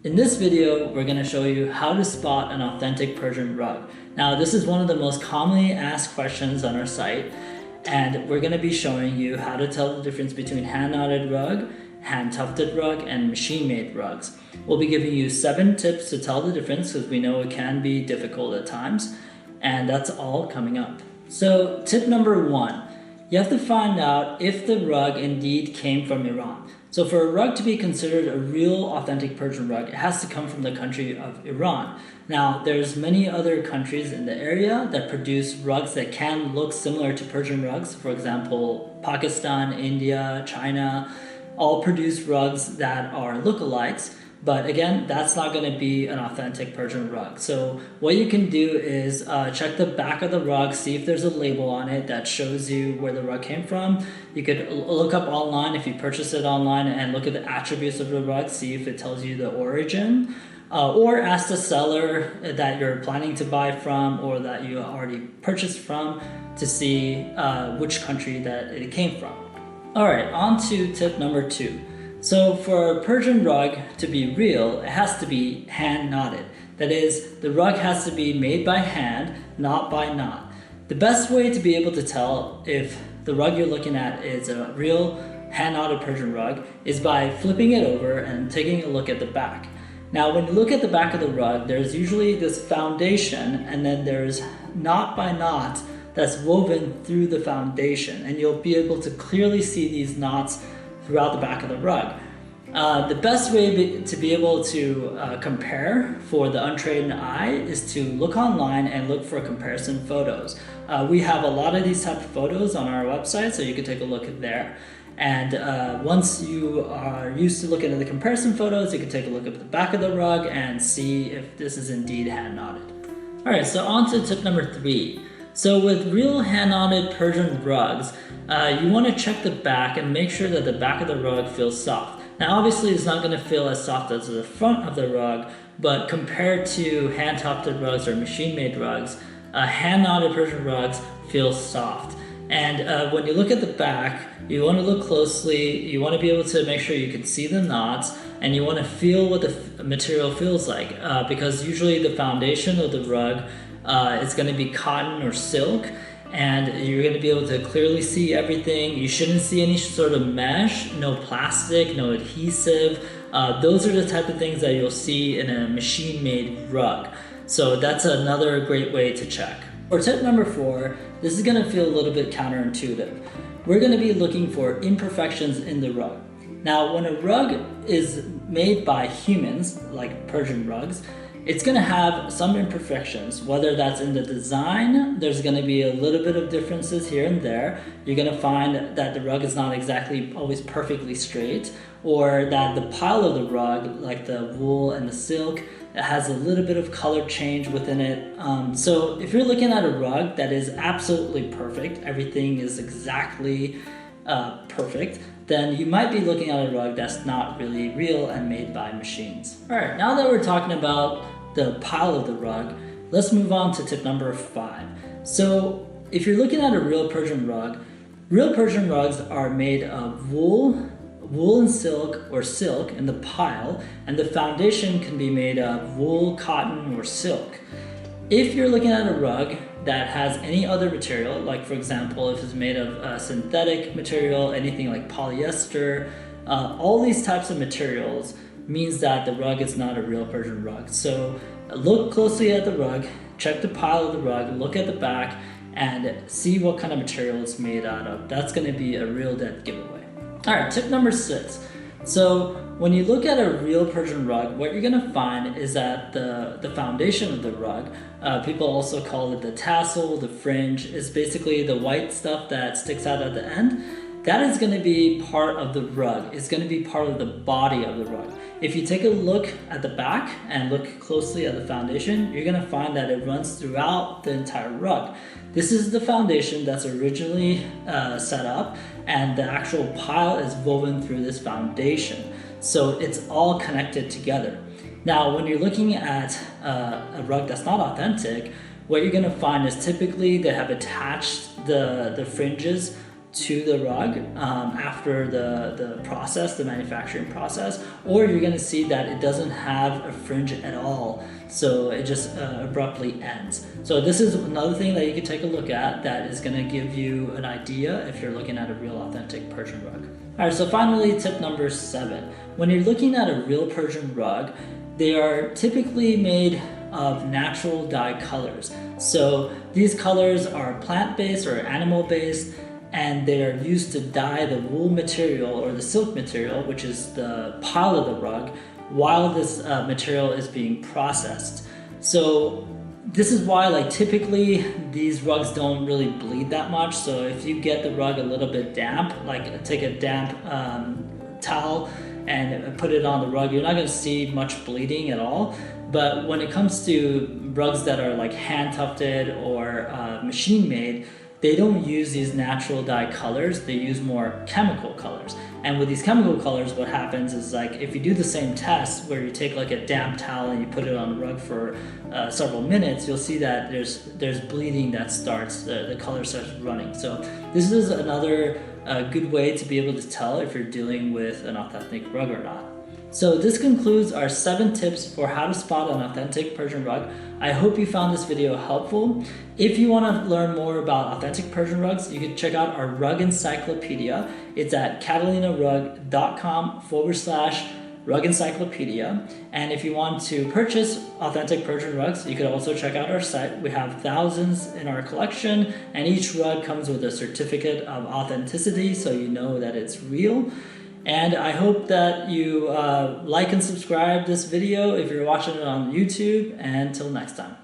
In this video, we're going to show you how to spot an authentic Persian rug. Now, this is one of the most commonly asked questions on our site, and we're going to be showing you how to tell the difference between hand-knotted rug, hand-tufted rug, and machine-made rugs. We'll be giving you 7 tips to tell the difference because we know it can be difficult at times, and that's all coming up. So, tip number 1, you have to find out if the rug indeed came from Iran. So for a rug to be considered a real authentic Persian rug, it has to come from the country of Iran. Now, there's many other countries in the area that produce rugs that can look similar to Persian rugs. For example, Pakistan, India, China, all produce rugs that are lookalikes. But again, that's not going to be an authentic Persian rug. So what you can do is check the back of the rug, see if there's a label on it that shows you where the rug came from. You could look up online if you purchase it online and look at the attributes of the rug, see if it tells you the origin. Or ask the seller that you're planning to buy from or that you already purchased from to see which country that it came from. Alright, on to tip number 2. So for a Persian rug to be real, it has to be hand knotted. That is, the rug has to be made by hand, not by knot. The best way to be able to tell if the rug you're looking at is a real hand knotted Persian rug is by flipping it over and taking a look at the back. Now when you look at the back of the rug, there's usually this foundation and then there's knot by knot that's woven through the foundation, and you'll be able to clearly see these knots throughout the back of the rug. The best way to be able to compare for the untrained eye is to look online and look for comparison photos. We have a lot of these type of photos on our website, so you can take a look at there. And once you are used to looking at the comparison photos, you can take a look at the back of the rug and see if this is indeed hand knotted. Alright, so on to tip number 3. So with real hand-knotted Persian rugs, you want to check the back and make sure that the back of the rug feels soft. Now obviously it's not going to feel as soft as the front of the rug, but compared to hand-tufted rugs or machine-made rugs, hand-knotted Persian rugs feel soft. And when you look at the back, you want to look closely, you want to be able to make sure you can see the knots, and you want to feel what the material feels like, because usually the foundation of the rug it's going to be cotton or silk, and you're going to be able to clearly see everything. You shouldn't see any sort of mesh, no plastic, no adhesive. Those are the type of things that you'll see in a machine-made rug. So that's another great way to check. For tip number 4, this is going to feel a little bit counterintuitive. We're going to be looking for imperfections in the rug. Now, when a rug is made by humans, like Persian rugs, it's going to have some imperfections, whether that's in the design. There's going to be a little bit of differences here and there. You're going to find that the rug is not exactly always perfectly straight, or that the pile of the rug, like the wool and the silk, it has a little bit of color change within it. So if you're looking at a rug that is absolutely perfect, everything is exactly perfect, then you might be looking at a rug that's not really real and made by machines. Alright, now that we're talking about the pile of the rug, let's move on to tip number 5. So if you're looking at a real Persian rugs are made of wool and silk or silk in the pile, and the foundation can be made of wool, cotton, or silk. If you're looking at a rug that has any other material, like for example, if it's made of synthetic material, anything like polyester, all these types of materials means that the rug is not a real Persian rug. So look closely at the rug, check the pile of the rug, look at the back, and see what kind of material it's made out of. That's going to be a real dead giveaway. Alright, tip number 6. So when you look at a real Persian rug, what you're going to find is that the foundation of the rug, people also call it the tassel, the fringe, is basically the white stuff that sticks out at the end. That is going to be part of the rug. It's going to be part of the body of the rug. If you take a look at the back and look closely at the foundation, you're going to find that it runs throughout the entire rug. This is the foundation that's originally set up, and the actual pile is woven through this foundation. So it's all connected together. Now, when you're looking at a rug that's not authentic, what you're going to find is typically they have attached the fringes to the rug after the process, the manufacturing process, or you're going to see that it doesn't have a fringe at all, so it just abruptly ends. So this is another thing that you can take a look at that is going to give you an idea if you're looking at a real authentic Persian rug. Alright, so finally, tip number 7. When you're looking at a real Persian rug, they are typically made of natural dye colors. So these colors are plant-based or animal-based, and they are used to dye the wool material or the silk material, which is the pile of the rug, while this material is being processed. So this is why, like, typically these rugs don't really bleed that much. So if you get the rug a little bit damp, like take a damp towel and put it on the rug, you're not going to see much bleeding at all. But when it comes to rugs that are like hand tufted or machine made, they don't use these natural dye colors, they use more chemical colors. And with these chemical colors, what happens is, like, if you do the same test where you take like a damp towel and you put it on the rug for several minutes, you'll see that there's bleeding that starts, the color starts running. So this is another good way to be able to tell if you're dealing with an authentic rug or not. So this concludes our 7 tips for how to spot an authentic Persian rug. I hope you found this video helpful. If you want to learn more about authentic Persian rugs, you can check out our rug encyclopedia. It's at catalinarug.com/rug encyclopedia. And if you want to purchase authentic Persian rugs, you could also check out our site. We have thousands in our collection, and each rug comes with a certificate of authenticity, so you know that it's real. And I hope that you like and subscribe this video if you're watching it on YouTube. And until next time.